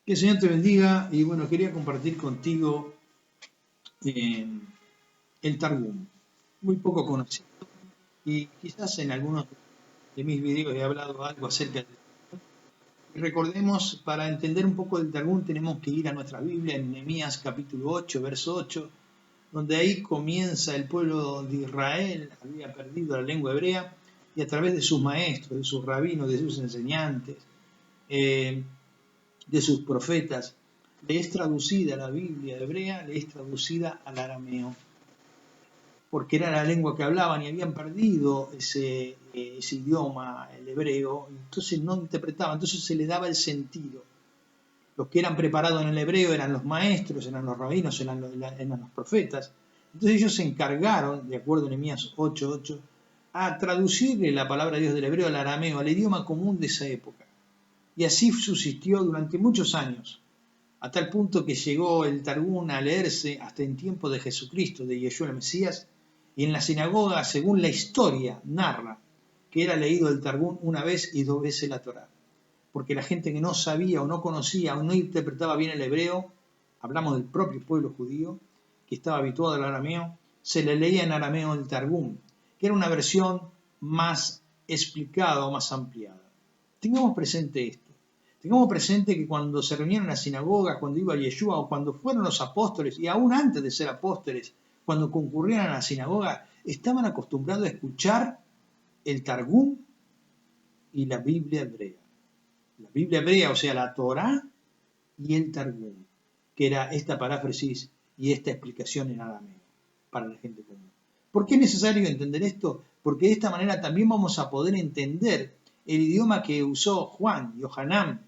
Que el Señor te bendiga y bueno, quería compartir contigo eh, el Targum, muy poco conocido y quizás en algunos de mis videos he hablado algo acerca de. Recordemos, para entender un poco del Targum tenemos que ir a nuestra Biblia en Nehemías capítulo 8, verso 8, donde ahí comienza el pueblo de Israel, había perdido la lengua hebrea y a través de sus maestros, de sus rabinos, de sus enseñantes, de sus profetas, le es traducida la Biblia hebrea, le es traducida al arameo, porque era la lengua que hablaban y habían perdido ese idioma, el hebreo, entonces no interpretaban, entonces se le daba el sentido. Los que eran preparados en el hebreo eran los maestros, eran los rabinos, eran los profetas. Entonces ellos se encargaron, de acuerdo a Nehemías 8:8, a traducirle la palabra de Dios del hebreo al arameo, al idioma común de esa época. Y así subsistió durante muchos años, a tal punto que llegó el Targum a leerse hasta en tiempo de Jesucristo, de Yeshua el Mesías, y en la sinagoga, según la historia, narra que era leído el Targum una vez y 2 veces la Torá. Porque la gente que no sabía o no conocía o no interpretaba bien el hebreo, hablamos del propio pueblo judío, que estaba habituado al arameo, se le leía en arameo el Targum, que era una versión más explicada o más ampliada. Tengamos presente esto. Tengamos presente que cuando se reunían en las sinagogas, cuando iba Yeshua o cuando fueron los apóstoles, y aún antes de ser apóstoles, cuando concurrían a la sinagoga, estaban acostumbrados a escuchar el Targum y la Biblia hebrea. La Biblia hebrea, o sea, la Torá y el Targum, que era esta paráfrasis y esta explicación en arameo para la gente común. ¿Por qué es necesario entender esto? Porque de esta manera también vamos a poder entender el idioma que usó Juan, Yohanan,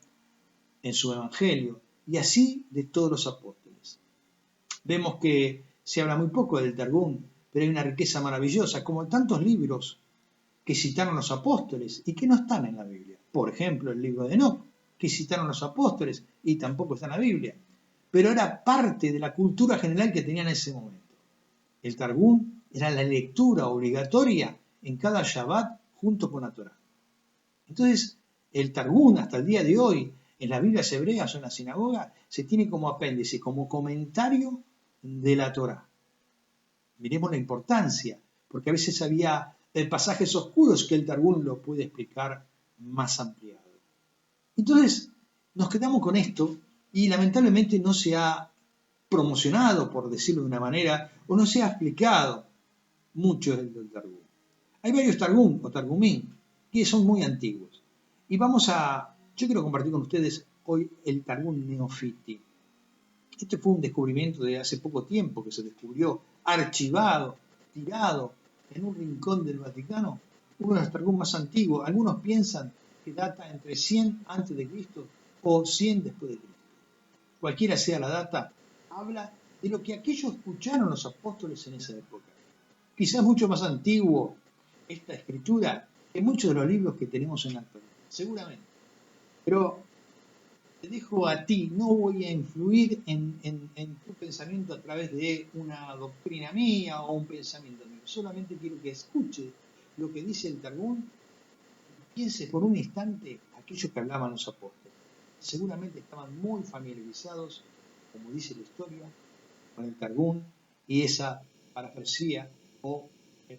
en su evangelio, y así de todos los apóstoles. Vemos que se habla muy poco del Targum, pero hay una riqueza maravillosa, como tantos libros que citaron los apóstoles y que no están en la Biblia. Por ejemplo, el libro de Enoc, que citaron los apóstoles y tampoco está en la Biblia. Pero era parte de la cultura general que tenían en ese momento. El Targum era la lectura obligatoria en cada Shabbat junto con la Torá. Entonces, el Targum hasta el día de hoy, en las Biblias hebreas o en la sinagoga, se tiene como apéndice, como comentario de la Torá. Miremos la importancia, porque a veces había pasajes oscuros que el Targum lo puede explicar más ampliado. Entonces, nos quedamos con esto y lamentablemente no se ha promocionado, por decirlo de una manera, o no se ha explicado mucho del Targum. Hay varios Targum o Targumín que son muy antiguos. Y yo quiero compartir con ustedes hoy el Targum Neofiti. Este fue un descubrimiento de hace poco tiempo que se descubrió, archivado, tirado en un rincón del Vaticano, uno de los Targum más antiguos. Algunos piensan que data entre 100 a.C. o 100 después de Cristo. Cualquiera sea la data, habla de lo que aquellos escucharon los apóstoles en esa época. Quizás mucho más antiguo esta escritura que muchos de los libros que tenemos en la actualidad, seguramente. Pero te dejo a ti, no voy a influir en tu pensamiento a través de una doctrina mía o un pensamiento mío. Solamente quiero que escuches lo que dice el Targum y piense por un instante aquellos que hablaban los apóstoles. Seguramente estaban muy familiarizados, como dice la historia, con el Targum y esa parafrasía o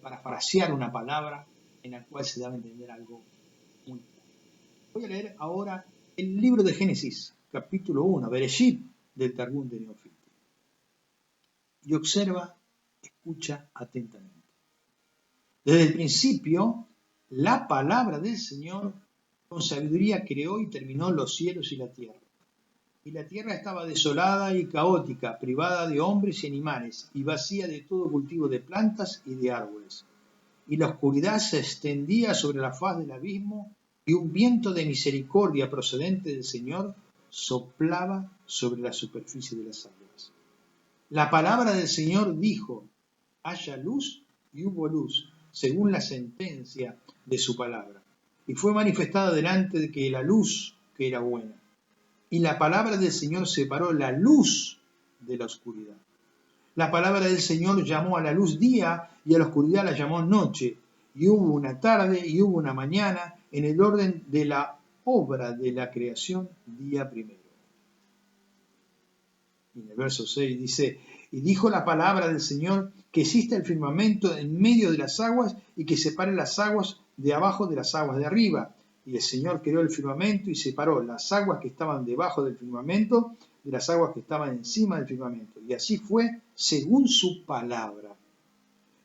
parafrasear una palabra en la cual se debe entender algo muy claro. Voy a leer ahora el libro de Génesis, capítulo 1, Bereshit, del Targum de Neofiti. Y observa, escucha atentamente. Desde el principio, la palabra del Señor con sabiduría creó y terminó los cielos y la tierra. Y la tierra estaba desolada y caótica, privada de hombres y animales, y vacía de todo cultivo de plantas y de árboles. Y la oscuridad se extendía sobre la faz del abismo, y un viento de misericordia procedente del Señor soplaba sobre la superficie de las aguas. La palabra del Señor dijo: haya luz, y hubo luz, según la sentencia de su palabra. Y fue manifestada delante de que la luz, que era buena. Y la palabra del Señor separó la luz de la oscuridad. La palabra del Señor llamó a la luz día y a la oscuridad la llamó noche. Y hubo una tarde y hubo una mañana en el orden de la obra de la creación, día primero. Y en el verso 6 dice, y dijo la palabra del Señor, que exista el firmamento en medio de las aguas y que separe las aguas de abajo de las aguas de arriba. Y el Señor creó el firmamento y separó las aguas que estaban debajo del firmamento de las aguas que estaban encima del firmamento. Y así fue según su palabra.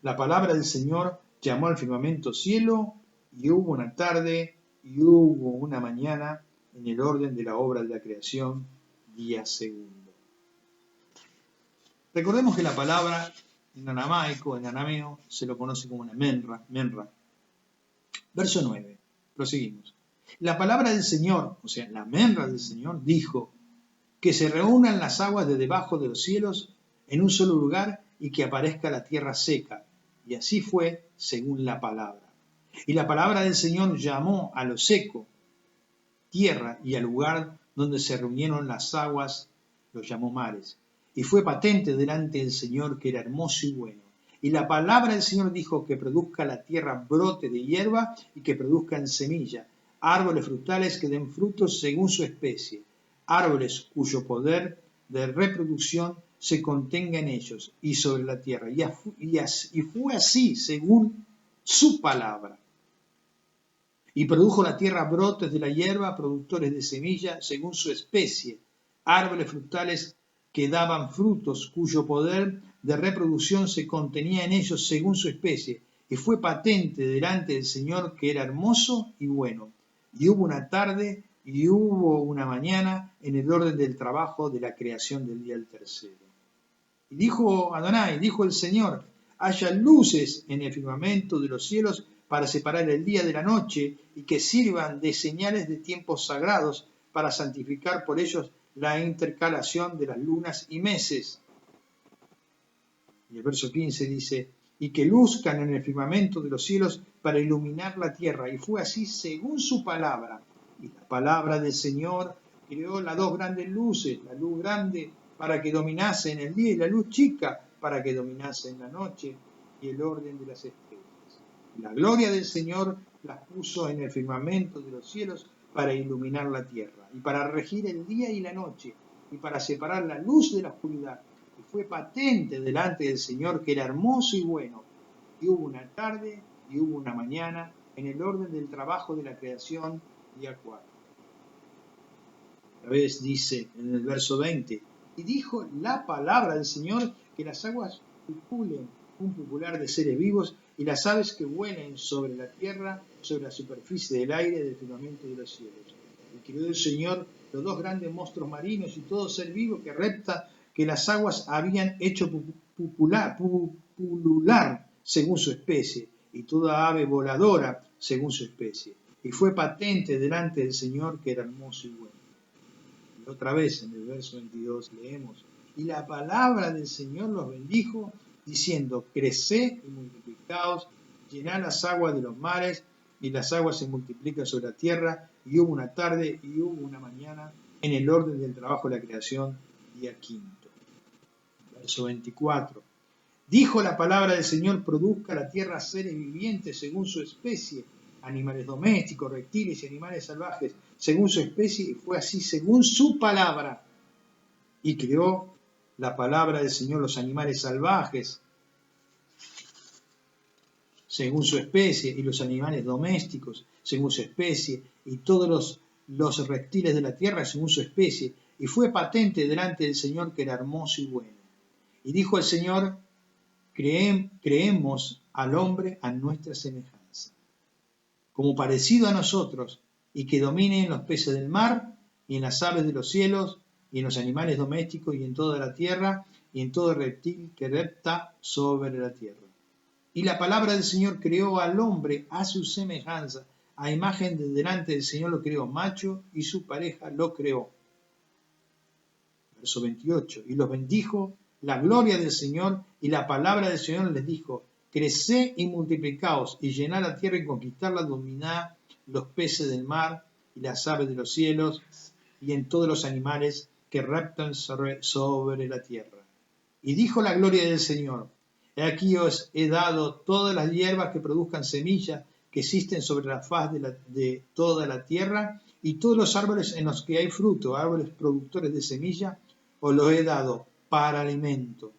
La palabra del Señor llamó al firmamento cielo, y hubo una tarde y hubo una mañana en el orden de la obra de la creación, día segundo. Recordemos que la palabra en aramaico, en arameo, se lo conoce como una menra. Verso 9, proseguimos. La palabra del Señor, o sea, la menra del Señor, dijo que se reúnan las aguas de debajo de los cielos en un solo lugar y que aparezca la tierra seca. Y así fue según la palabra. Y la palabra del Señor llamó a lo seco tierra, y al lugar donde se reunieron las aguas los llamó mares. Y fue patente delante del Señor que era hermoso y bueno. Y la palabra del Señor dijo que produzca la tierra brote de hierba y que produzcan semilla, árboles frutales que den frutos según su especie, árboles cuyo poder de reproducción se contenga en ellos y sobre la tierra. Y fue así según su palabra. Y produjo la tierra brotes de la hierba, productores de semilla, según su especie, árboles frutales que daban frutos, cuyo poder de reproducción se contenía en ellos según su especie. Y fue patente delante del Señor que era hermoso y bueno. Y hubo una tarde y hubo una mañana en el orden del trabajo de la creación del día tercero. Y dijo Adonai, dijo el Señor, haya luces en el firmamento de los cielos para separar el día de la noche y que sirvan de señales de tiempos sagrados para santificar por ellos la intercalación de las lunas y meses. Y el verso 15 dice, y que luzcan en el firmamento de los cielos para iluminar la tierra. Y fue así según su palabra. Y la palabra del Señor creó las dos grandes luces, la luz grande para que dominase en el día y la luz chica para que dominase en la noche, y el orden de las estrellas. La gloria del Señor las puso en el firmamento de los cielos para iluminar la tierra, y para regir el día y la noche, y para separar la luz de la oscuridad. Y fue patente delante del Señor que era hermoso y bueno. Y hubo una tarde y hubo una mañana en el orden del trabajo de la creación, día 4. Otra vez dice en el verso 20, y dijo la palabra del Señor que las aguas pupulen un pupular de seres vivos y las aves que vuelen sobre la tierra, sobre la superficie del aire, del firmamento de los cielos. Y creó el Señor los dos grandes monstruos marinos y todo ser vivo que repta que las aguas habían hecho pulular según su especie, y toda ave voladora según su especie. Y fue patente delante del Señor que era hermoso y bueno. Y otra vez en el verso 22 leemos, y la palabra del Señor los bendijo, diciendo, creced y multiplicaos, llenad las aguas de los mares, y las aguas se multiplican sobre la tierra, y hubo una tarde y hubo una mañana en el orden del trabajo de la creación, día 5. Verso 24. Dijo la palabra del Señor, produzca la tierra seres vivientes según su especie, animales domésticos, reptiles y animales salvajes, según su especie, y fue así según su palabra. Y creó la palabra del Señor los animales salvajes, según su especie, y los animales domésticos, según su especie, y todos los reptiles de la tierra, según su especie. Y fue patente delante del Señor que era hermoso y bueno. Y dijo el Señor, creemos al hombre a nuestra semejanza, como parecido a nosotros, y que domine en los peces del mar, y en las aves de los cielos, y en los animales domésticos, y en toda la tierra, y en todo reptil que repta sobre la tierra. Y la palabra del Señor creó al hombre a su semejanza, a imagen de delante del Señor lo creó, macho y su pareja lo creó. Verso 28, y los bendijo la gloria del Señor, y la palabra del Señor les dijo, creced y multiplicaos, y llenad la tierra y conquistadla, dominad los peces del mar, y las aves de los cielos, y en todos los animales que reptan sobre la tierra. Y dijo la gloria del Señor, he aquí os he dado todas las hierbas que produzcan semillas, que existen sobre la faz de toda la tierra, y todos los árboles en los que hay fruto, árboles productores de semilla, os los he dado para alimento.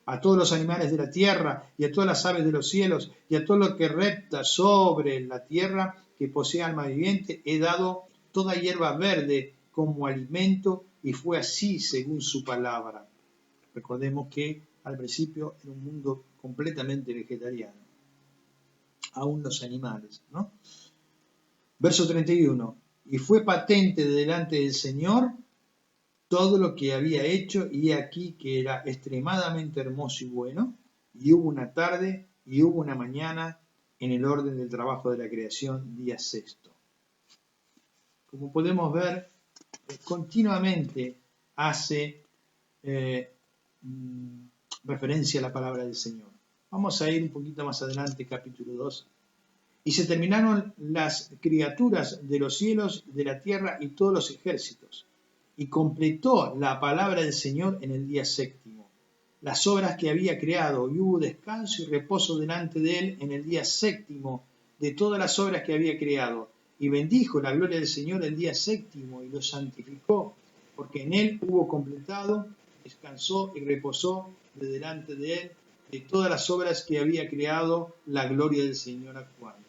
A todos los animales de la tierra y a todas las aves de los cielos y a todo lo que repta sobre la tierra que posee alma viviente, he dado toda hierba verde como alimento, y fue así según su palabra. Recordemos que al principio era un mundo completamente vegetariano, aún los animales, ¿no? Verso 31. Y fue patente delante del Señor todo lo que había hecho, y aquí que era extremadamente hermoso y bueno, y hubo una tarde y hubo una mañana en el orden del trabajo de la creación, día sexto. Como podemos ver, continuamente hace referencia a la palabra del Señor. Vamos a ir un poquito más adelante, capítulo 2. Y se terminaron las criaturas de los cielos, de la tierra y todos los ejércitos. Y completó la palabra del Señor en el día séptimo las obras que había creado, y hubo descanso y reposo delante de él en el día séptimo de todas las obras que había creado. Y bendijo la gloria del Señor el día séptimo y lo santificó, porque en él hubo completado, descansó y reposó de delante de él de todas las obras que había creado, la gloria del Señor actuando.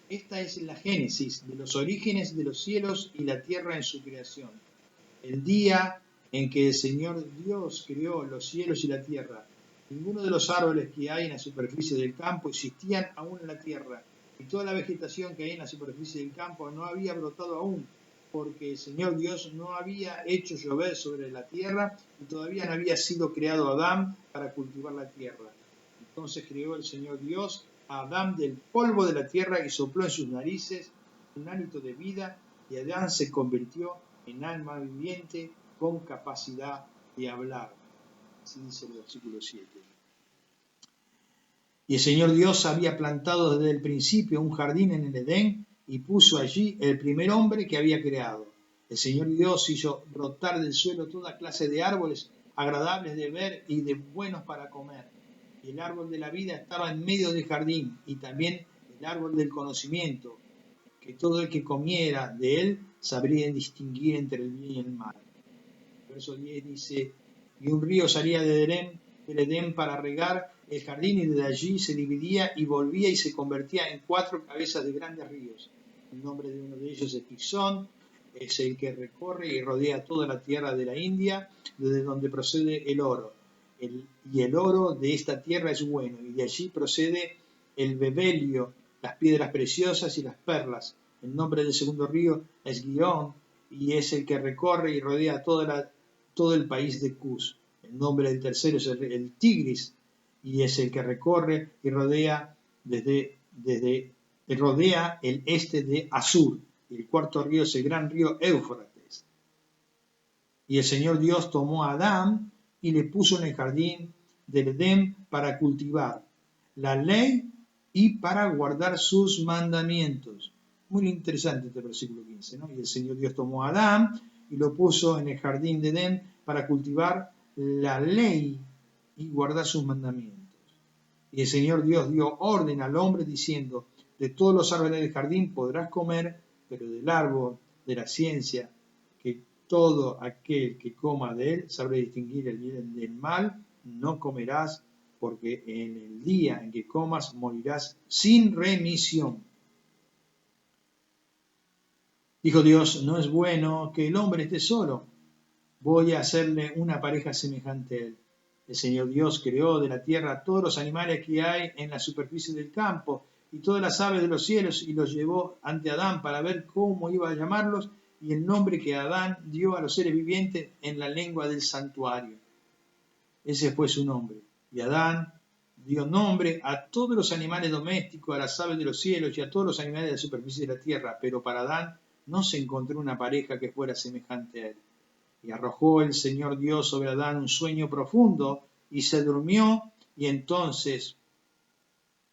Esta es la génesis de los orígenes de los cielos y la tierra en su creación. El día en que el Señor Dios creó los cielos y la tierra, ninguno de los árboles que hay en la superficie del campo existían aún en la tierra, y toda la vegetación que hay en la superficie del campo no había brotado aún, porque el Señor Dios no había hecho llover sobre la tierra, y todavía no había sido creado Adán para cultivar la tierra. Entonces creó el Señor Dios a Adán del polvo de la tierra y sopló en sus narices un hálito de vida, y Adán se convirtió en alma viviente con capacidad de hablar. Así dice el versículo 7. Y el Señor Dios había plantado desde el principio un jardín en el Edén y puso allí el primer hombre que había creado. El Señor Dios hizo brotar del suelo toda clase de árboles agradables de ver y de buenos para comer. Y el árbol de la vida estaba en medio del jardín, y también el árbol del conocimiento, que todo el que comiera de él sabría distinguir entre el bien y el mal. Verso 10 dice, y un río salía del Edén para regar el jardín, y desde allí se dividía y volvía y se convertía en 4 cabezas de grandes ríos. El nombre de uno de ellos es Pisón, es el que recorre y rodea toda la tierra de la India, desde donde procede el oro. Y el oro de esta tierra es bueno, y de allí procede el bebelio, las piedras preciosas y las perlas. El nombre del segundo río es Gihón, y es el que recorre y rodea todo el país de Cus. El nombre del tercero es el Tigris, y es el que recorre y rodea rodea el este de Asur. Y el cuarto río es el gran río Éufrates. Y el Señor Dios tomó a Adán y le puso en el jardín del Edén para cultivar la ley y para guardar sus mandamientos. Muy interesante este versículo 15, ¿no? Y el Señor Dios tomó a Adán y lo puso en el jardín de Edén para cultivar la ley y guardar sus mandamientos. Y el Señor Dios dio orden al hombre diciendo, de todos los árboles del jardín podrás comer, pero del árbol de la ciencia, que todo aquel que coma de él sabrá distinguir el bien del mal, no comerás, porque en el día en que comas morirás sin remisión. Dijo Dios, no es bueno que el hombre esté solo, voy a hacerle una pareja semejante a él. El Señor Dios creó de la tierra todos los animales que hay en la superficie del campo y todas las aves de los cielos, y los llevó ante Adán para ver cómo iba a llamarlos, y el nombre que Adán dio a los seres vivientes en la lengua del santuario. Ese fue su nombre. Y Adán dio nombre a todos los animales domésticos, a las aves de los cielos y a todos los animales de la superficie de la tierra, pero para Adán no se encontró una pareja que fuera semejante a él. Y arrojó el Señor Dios sobre Adán un sueño profundo, y se durmió, y entonces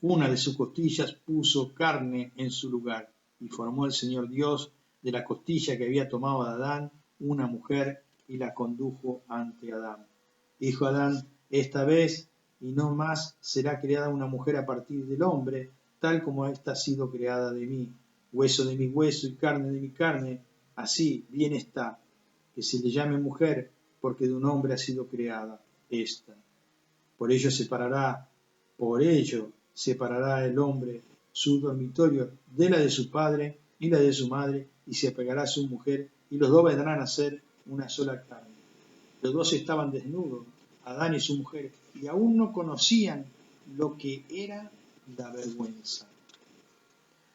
una de sus costillas puso carne en su lugar, y formó el Señor Dios de la costilla que había tomado de Adán una mujer, y la condujo ante Adán. Dijo Adán, esta vez y no más será creada una mujer a partir del hombre, tal como ésta ha sido creada de mí, hueso de mi hueso y carne de mi carne, así bien está. Que se le llame mujer, porque de un hombre ha sido creada esta. Por ello separará el hombre su dormitorio de la de su padre y la de su madre, y se apegará a su mujer, y los dos vendrán a ser una sola carne. Los dos estaban desnudos, Adán y su mujer, y aún no conocían lo que era la vergüenza.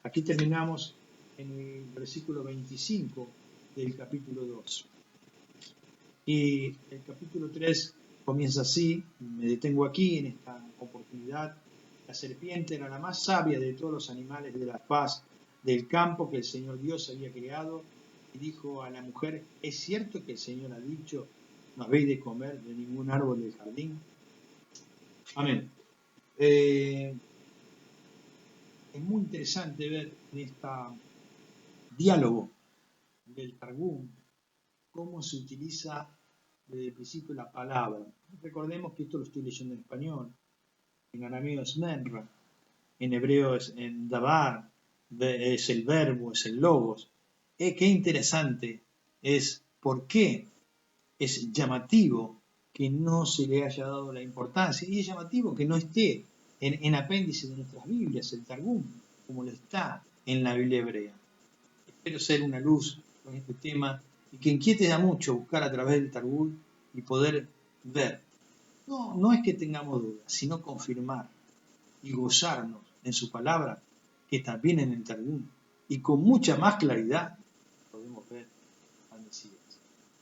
Aquí terminamos en el versículo 25 del capítulo 2. Y el capítulo 3 comienza así, me detengo aquí en esta oportunidad. La serpiente era la más sabia de todos los animales de la faz del campo que el Señor Dios había creado, y dijo a la mujer: ¿es cierto que el Señor ha dicho, no habéis de comer de ningún árbol del jardín? Amén. Es muy interesante ver en este diálogo del Targum cómo se utiliza desde el principio la palabra. Recordemos que esto lo estoy leyendo en español, en arameo es menra, en hebreo es en dabar, es el verbo, es el logos. Qué interesante es por qué es llamativo que no se le haya dado la importancia, y es llamativo que no esté en apéndice de nuestras Biblias, el Targum, como lo está en la Biblia hebrea. Espero ser una luz con este tema y que inquiete a mucho buscar a través del Targum y poder ver. No es que tengamos dudas, sino confirmar y gozarnos en su palabra, que también en el Targum, y con mucha más claridad podemos ver al Mesías,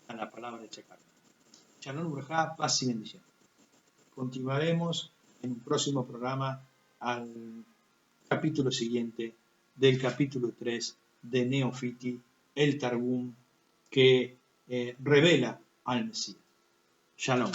a la palabra hecha carne. Shalom Ubrajá, paz y bendición. Continuaremos en un próximo programa al capítulo siguiente del capítulo 3 de Neofiti, el Targum que revela al Mesías. Shalom.